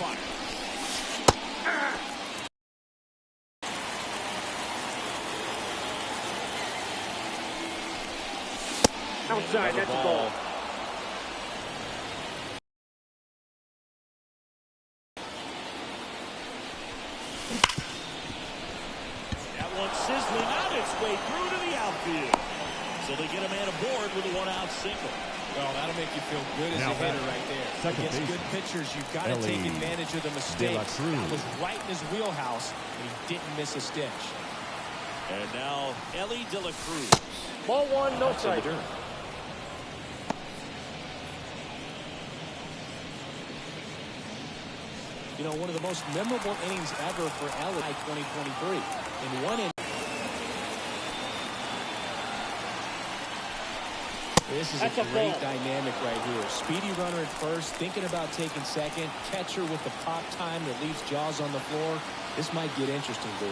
fire. Outside, that's a ball. That one sizzling out its way through to the outfield. So they get a man aboard with a one-out single. Well, that'll make you feel good as a hitter right there. Against good pitchers, you've got to take advantage of the mistakes. That was right in his wheelhouse, and he didn't miss a stitch. And now, Ellie De La Cruz. Ball one, no strike. You know, one of the most memorable innings ever for Ellie 2023. In one inning. This is a great dynamic right here. Speedy runner at first, thinking about taking second. Catcher with the pop time that leaves Jaws on the floor. This might get interesting, dude.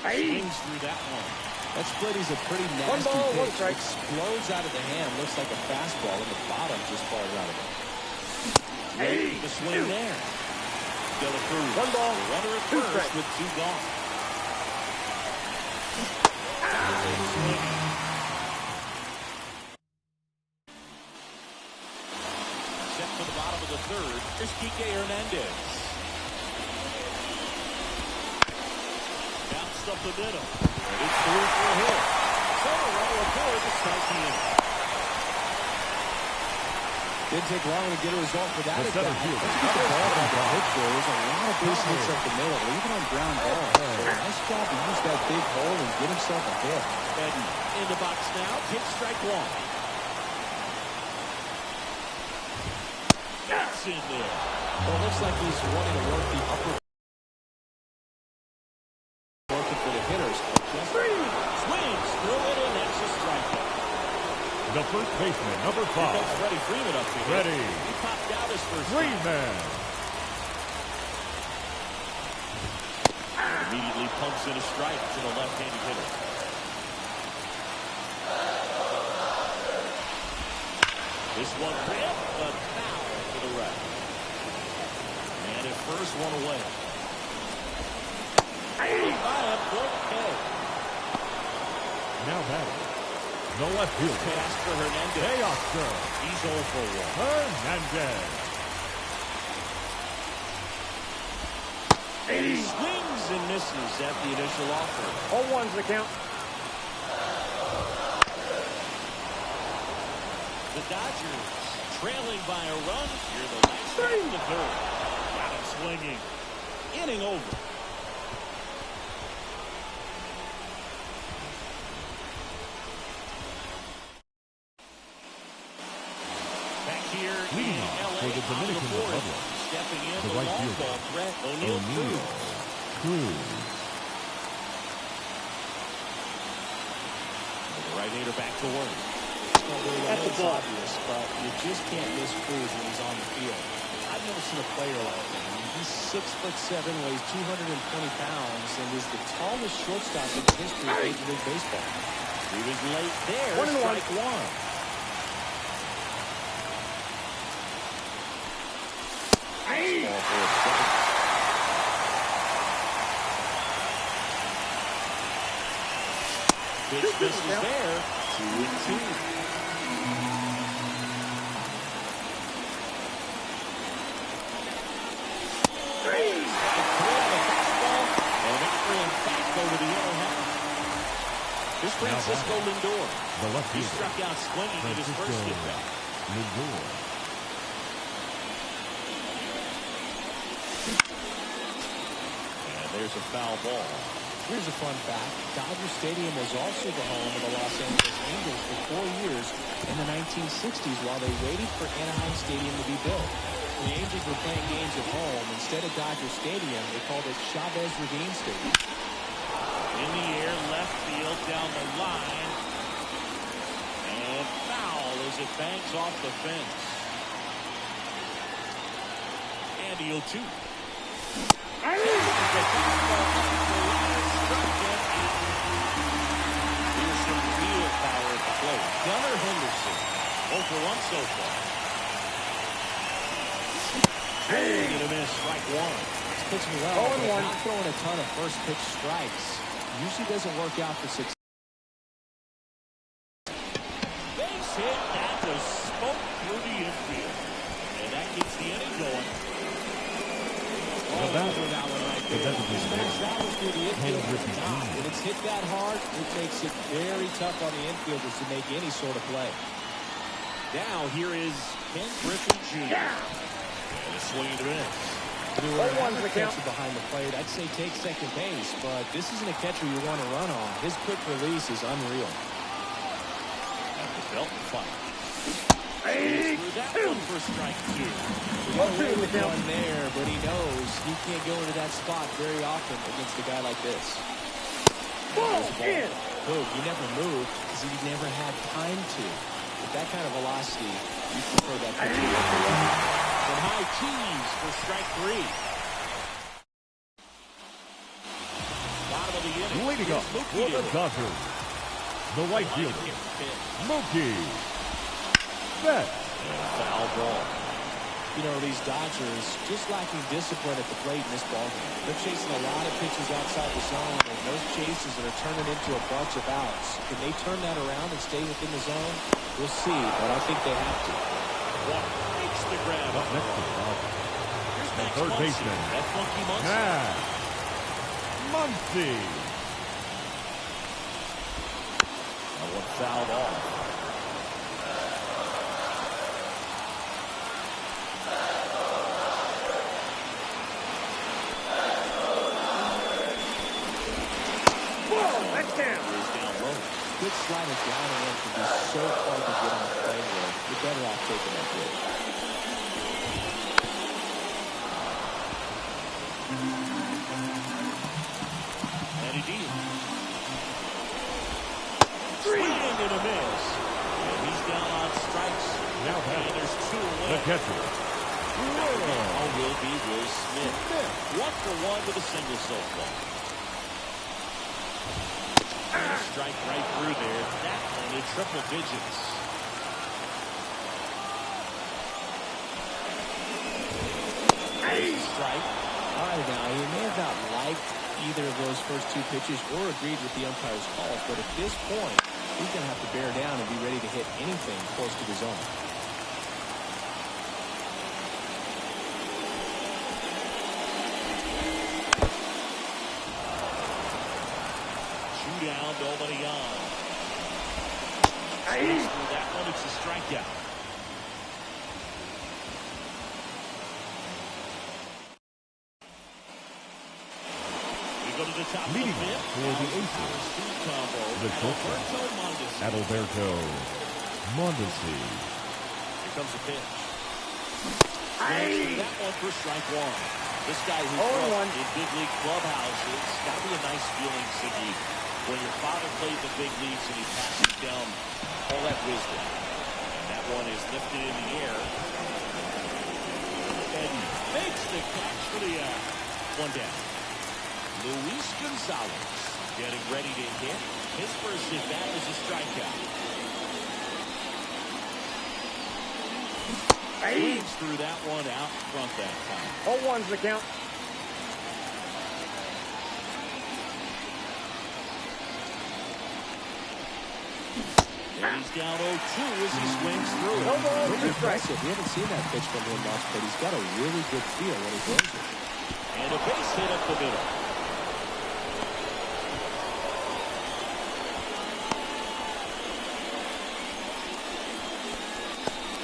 Swings through that one. That split is a pretty nasty pitch. Explodes out of the hand. Looks like a fastball, and the bottom just falls out of it. The swing there. De La Cruz. One ball. The runner at first with two gone. Set for the bottom of the third. Here's Kike Hernandez. Bounced up the middle. And it's through for a hit. So a runner aboard to start the inning. Didn't take long to get a result for that. The center field. There's a lot of base hits up the middle, even on ground balls. So nice job to use that big hole and get himself a hit. Eden in the box now. Hit strike one. That's in there. Well, it looks like he's wanting to work the upper. Working for the hitters. Swings through it, and that's a strikeout. The first baseman, number 5. That's Freddie Freeman up here. Freddie. He popped out his first Freeman. Immediately pumps in a strike to the left-handed hitter. This one ripped, but foul to the right. And at first, one away. By a good play. Now batting. The left field. Pass for Hernandez. Hey, Oscar. He's 0 for 1. Hernandez. He swings and misses at the initial offer. 0-1's the count. The Dodgers trailing by a run. Here the last of the third. Got him swinging. Inning over. Back here in LA, for the Dominican Republic. Stepping in The right fielder, threat, O'Neal Cruz. The right-hander back to work. That's a ball. Obvious, but you just can't miss Cruz when he's on the field. I've never seen a player like him. He's 6'7", weighs 220 pounds, and is the tallest shortstop in the history of Major League Baseball. He was late there. 1-1. Strike one. Ball for a strike. Pitch misses there. 2-2. Here's Francisco Lindor. The left He fielder. struck out swinging in his first at bat. Lindor. And there's a foul ball. Here's a fun fact. Dodger Stadium was also the home of the Los Angeles Angels for 4 years in the 1960s while they waited for Anaheim Stadium to be built. When the Angels were playing games at home, instead of Dodger Stadium, they called it Chavez Ravine Stadium. In the air, left field, down the line. And foul as it bangs off the fence. Andy O2. Here's some real power at the plate. Gunnar Henderson, 0 for 1 so far. Swing and a miss, strike one. He's pitching well, but not throwing a ton of first pitch strikes. Usually doesn't work out for success. Base hit, that just smoked through the infield. And that gets the inning going. That was through the infield. When it's hit that hard, it makes it very tough on the infielders to make any sort of play. Now here is Ken Griffin Jr. And a swing and a miss. Another catcher behind the plate, I'd say take second base, but this isn't a catcher you want to run on. His quick release is unreal. At the belt and fight. Through that one for strike two. He got away with one there, but he knows he can't go into that spot very often against a guy like this. Ball in. Boom, he never moved because he never had time to. With that kind of velocity, you prefer that pitcher. From high tees for strike three. Bottom of the inning. Leading up for the Dodgers, the right fielder, Mookie Betts. Foul ball. You know, these Dodgers just lacking discipline at the plate in this ballgame. They're chasing a lot of pitches outside the zone, and those chases that are turning into a bunch of outs. Can they turn that around and stay within the zone? We'll see, but I think they have to. Walker makes the grab. Up next to the Dodgers, Here's the Max third Muncy. baseman, That funky Muncy. Muncy. That one fouled off. That's down. Is down low. Good slider down and in can be so hard to get on the plane with. You're better off taking that pitch. And he deals. Swing and a miss. And he's down on strikes. Now And there's two away. the catcher, Oh, will be Will Smith. 1-for-1 with a single so far. Strike right through there. That one in triple digits. Strike. All right, now, he may have not liked either of those first two pitches or agreed with the umpire's calls, but at this point, he's going to have to bear down and be ready to hit anything close to the zone. Down, nobody on. That one, it's a strikeout. We go to the top leading of the fifth. for the aces, the shortstop, Adalberto Mondesi. Here comes the pitch. That one for strike one. This guy who grew up in big league clubhouses, got to be a nice feeling, Siggy, when your father played the big leagues and he passes down all that wisdom. And that one is lifted in the air. And makes the catch for the out. One down. Luis Gonzalez getting ready to hit. His first at bat was a strikeout. Swings through that one out front that time. 0-1's the count. And he's down 0-2 as he swings through. No ball, Pretty two strikes. impressive. We haven't seen that pitch from him much, but he's got a really good feel when he throws it. And a base hit up the middle.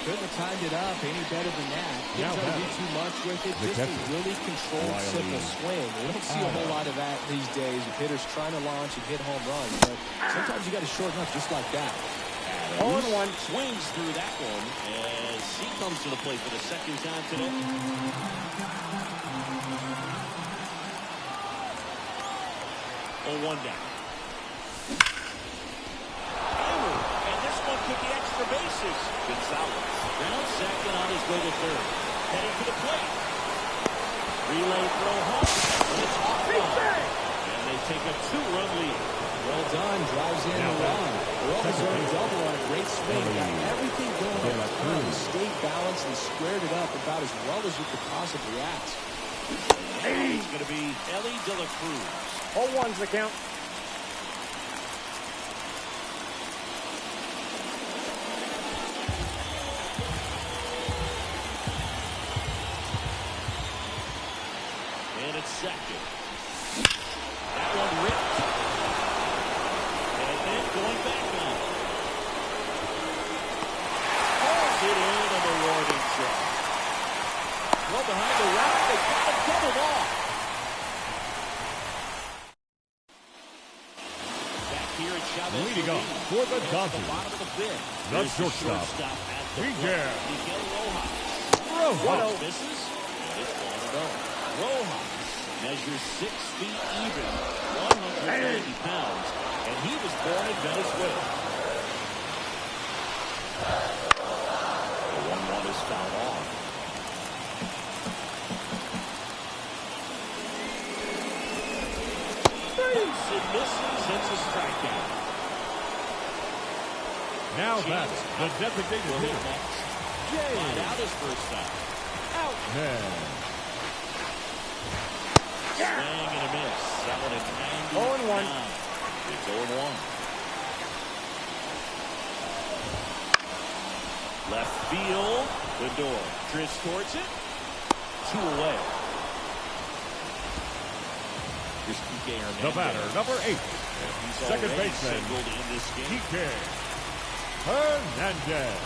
Couldn't have timed it up any better than that. Didn't try to do too much with it. Just a really controlled, simple swing. We don't see a whole lot of that these days with hitters trying to launch and hit home runs. But sometimes you got to shorten up just like that. 0-1. Swings through that one as he comes to the plate for the second time today. 0-1 down. And this one could be extra bases. Gonzalez ground second on his way to third. Heading to the plate. Relay throw home. And it's off. And they take a 2-run lead. Well done. Drives in the run. Well-deserved double on a great swing. Got everything going on the time. Stayed balanced and squared it up about as well as you could possibly ask. It's going to be Ellie De La Cruz. 0-1's the count. And it's second. That one ripped. And then going back on. Pulls it in on the warning track. Well behind the rack, they got him doubled off. Back here at Chavez. Leading up for the Dodgers, the bottom of the fifth. the Here's shortstop, at the Miguel plate. Miguel Rojas. Rojas. Misses. And it's 1-0. Rojas measures 6 feet even, 190 pounds, and he was born in Venezuela. The 1-1 is fouled off. It misses. It's a strikeout. Now that's the designated Will hit hitter, next. James. Find out his first time. Out. Swing and a miss. That one at 99. 0-1. It's 0-1. Left field. Lindor drifts towards it. 2 away. Here's Kike Hernandez. The batter, number 8, He's second already baseman, singled in this game. Kike Hernandez.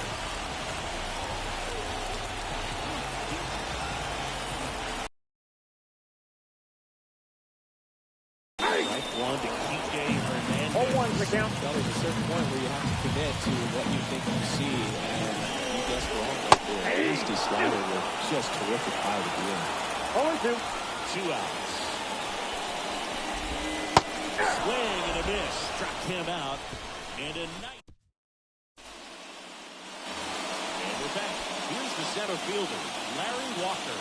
Strike one to Kike Hernandez. 0-1's the count. Well, there's a certain point where you have to commit to what you think you see, and you guessed wrong right there. Nasty slider with just terrific power to be in. 0-2. 2 outs. Swing and a miss. Struck him out. And a night. And we're back. Here's the center fielder, Larry Walker.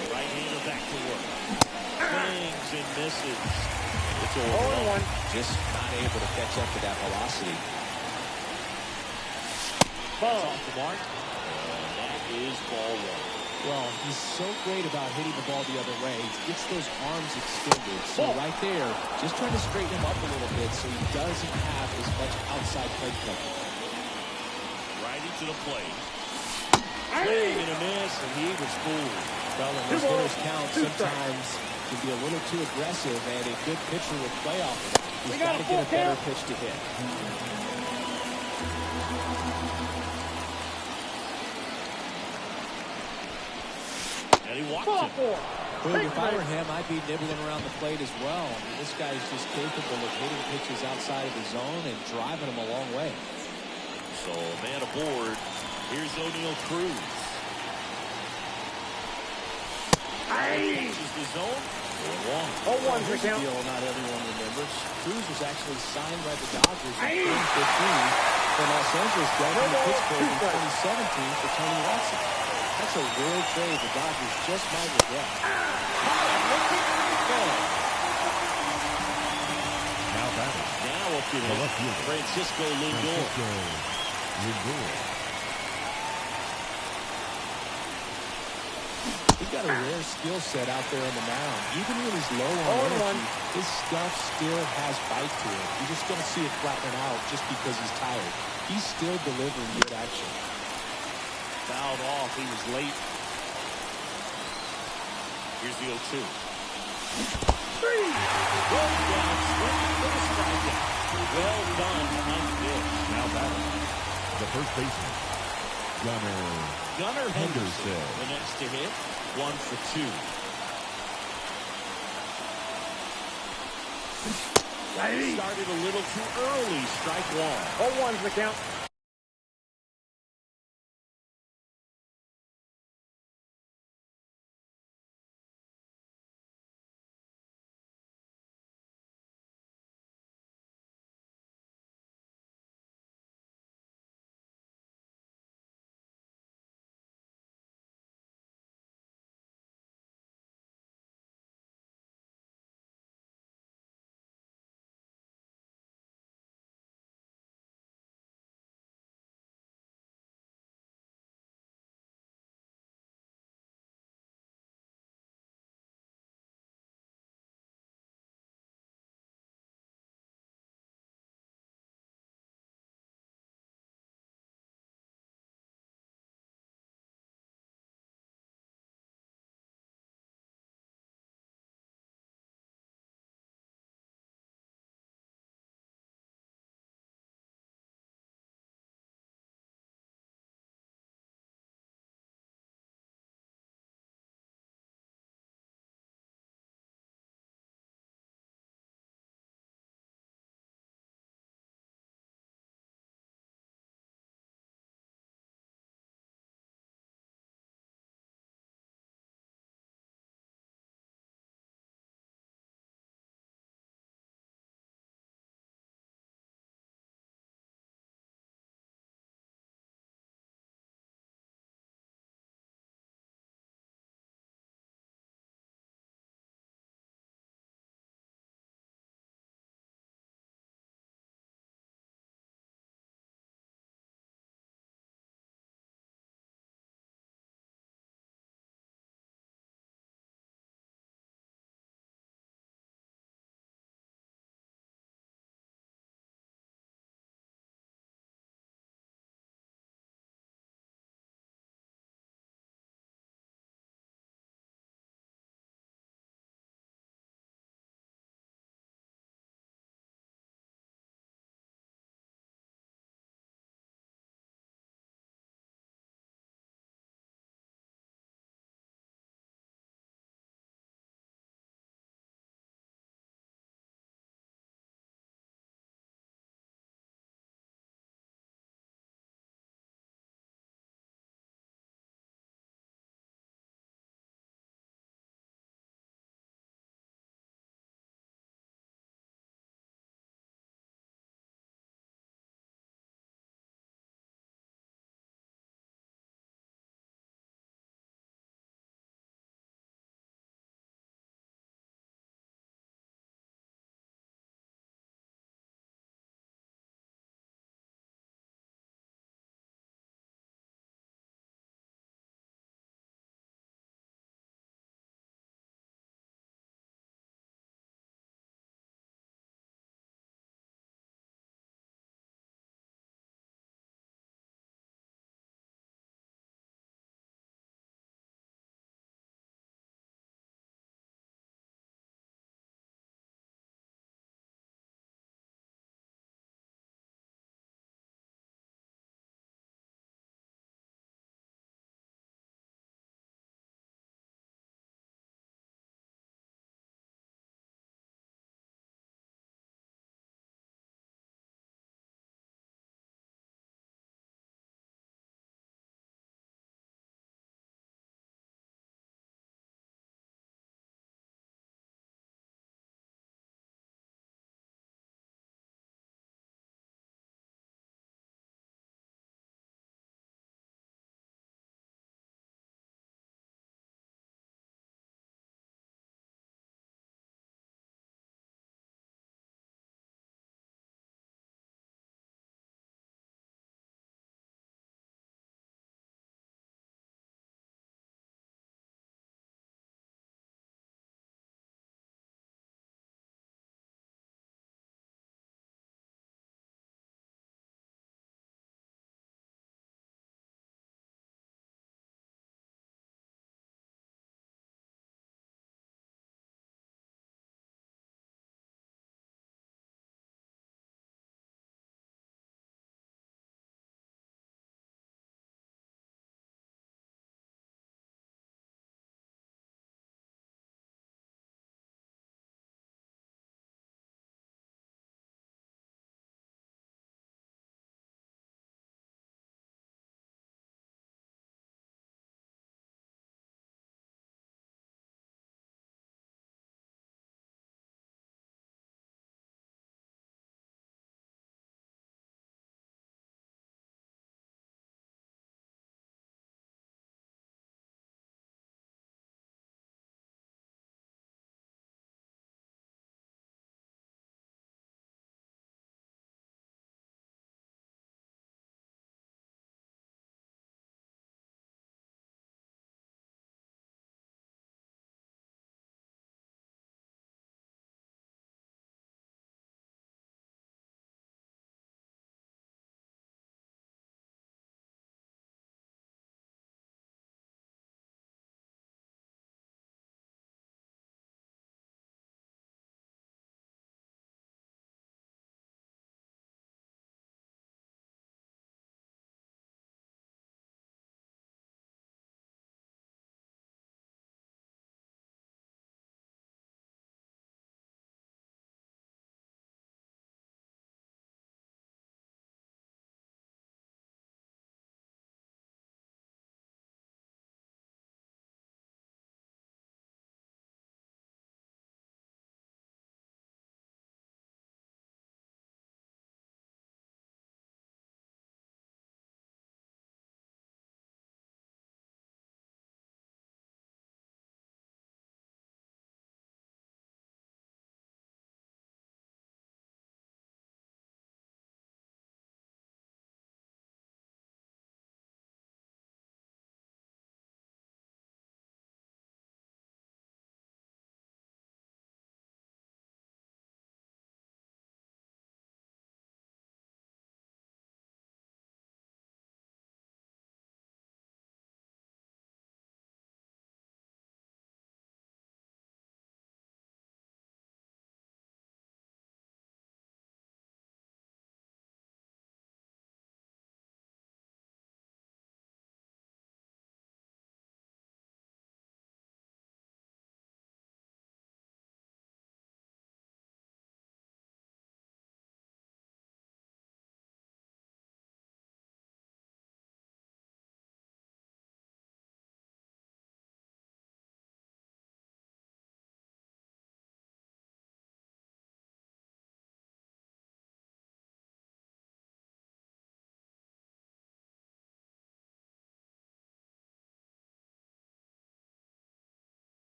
The right-hander back to work. Swings and misses. It's 0-1. Just not able to catch up to that velocity. Ball. off the mark. And that is ball 1. Well, he's so great about hitting the ball the other way. He gets those arms extended. So right there, just trying to straighten him up a little bit so he doesn't have as much outside plate cover. Righty to the plate. Swing and a miss, and he was fooled. Well, in this hitter's count, sometimes can be a little too aggressive, and a good pitcher will play off of that. He's got to get a better pitch to hit. And he walked him. Boom, if I were him, I'd be nibbling around the plate as well. I mean, this guy's just capable of hitting pitches outside of the zone and driving them a long way. So, man aboard. Here's O'Neal Cruz. Catches the zone. 1-1. 0-1's the Here's a count. deal not everyone remembers. Cruz was actually signed by the Dodgers in 2015 from Los Angeles down to Pittsburgh in 2017 for Tony Watson. That's a rare trade the Dodgers just might regret. Now batting, Now up to the left him. fielder, Francisco Lindor. Lindor. He's got a rare skill set out there on the mound. Even when he's low on 0-1. energy, his stuff still has bite to it. You're just going to see it flatten out just because he's tired. He's still delivering good action. Fouled off. He was late. Here's the 0-2. Goes down, swinging for the strikeout. Well done, ninth pitch. Now batting, the first baseman, Gunnar Henderson, Henderson. the next to hit. 1 for 2. Started a little too early. Strike 1. 0-1's the count.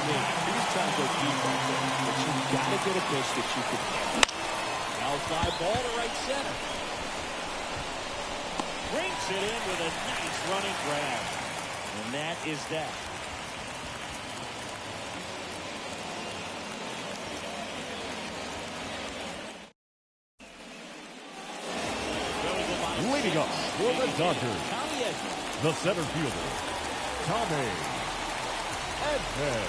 me. He was trying to go deep right there. But you've got to get a pitch that you can handle. Now fly ball to right center. Brings it in with a nice running grab. And that is that. Leading up for the Dodgers, the center fielder, Tommy Edman.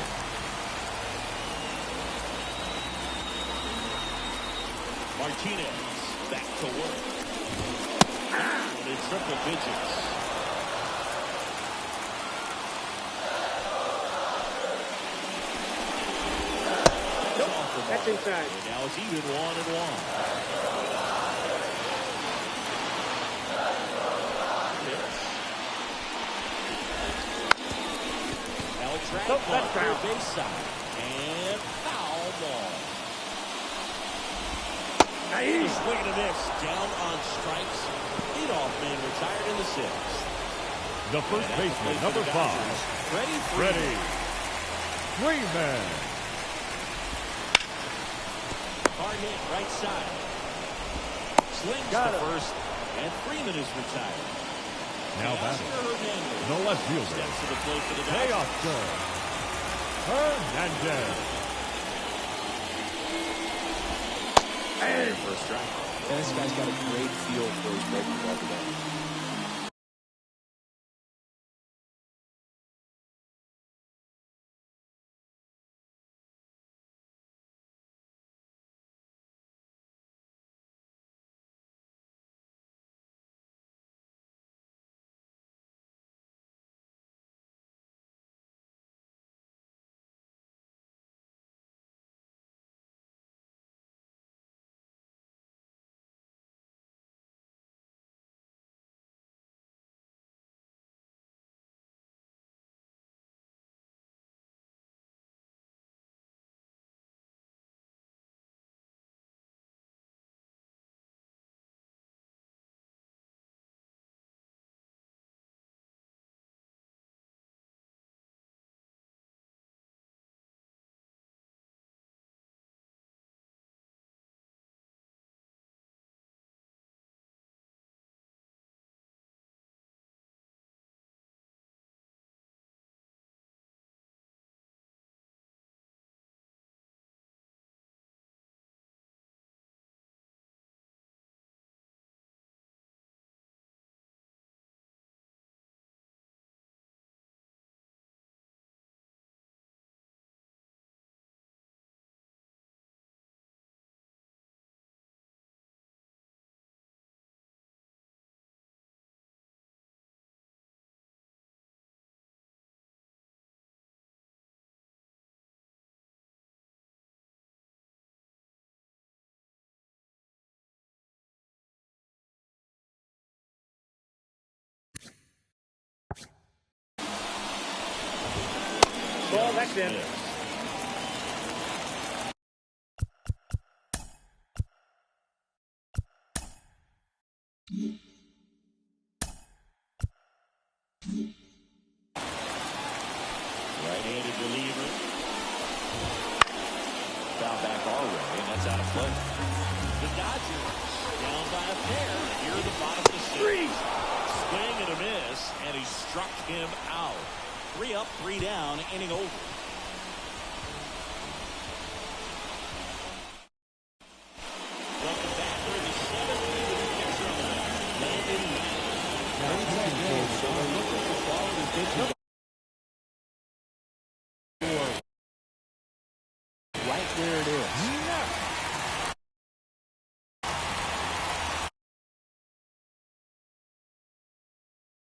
Martinez back to work. In triple digits. Nope, that's inside. And now it's even 1-1. Nope, that's foul. Base side. And foul ball. Nice. Swing and a miss. Down on strikes. Leadoff man retired in the 6th. The first baseman, number 5, Freddie Freeman. Hard hit right side. Slings Got to him. first. And Freeman is retired. Now batting, the left fielder, Steps to the plate for the Dodgers. Teoscar Hernandez. And for a strike. And this guy's got a great feel for his breaking ball today. Ball, that's in. Right-handed reliever. Foul back our way, and that's out of play. The Dodgers down by a pair here at the bottom of the 6th. Swing and a miss, and he struck him out. 3 up, 3 down, inning over. Welcome back to the 7th inning of the extra line. Landon Matt. So they're looking for quality pitching. Right where it is.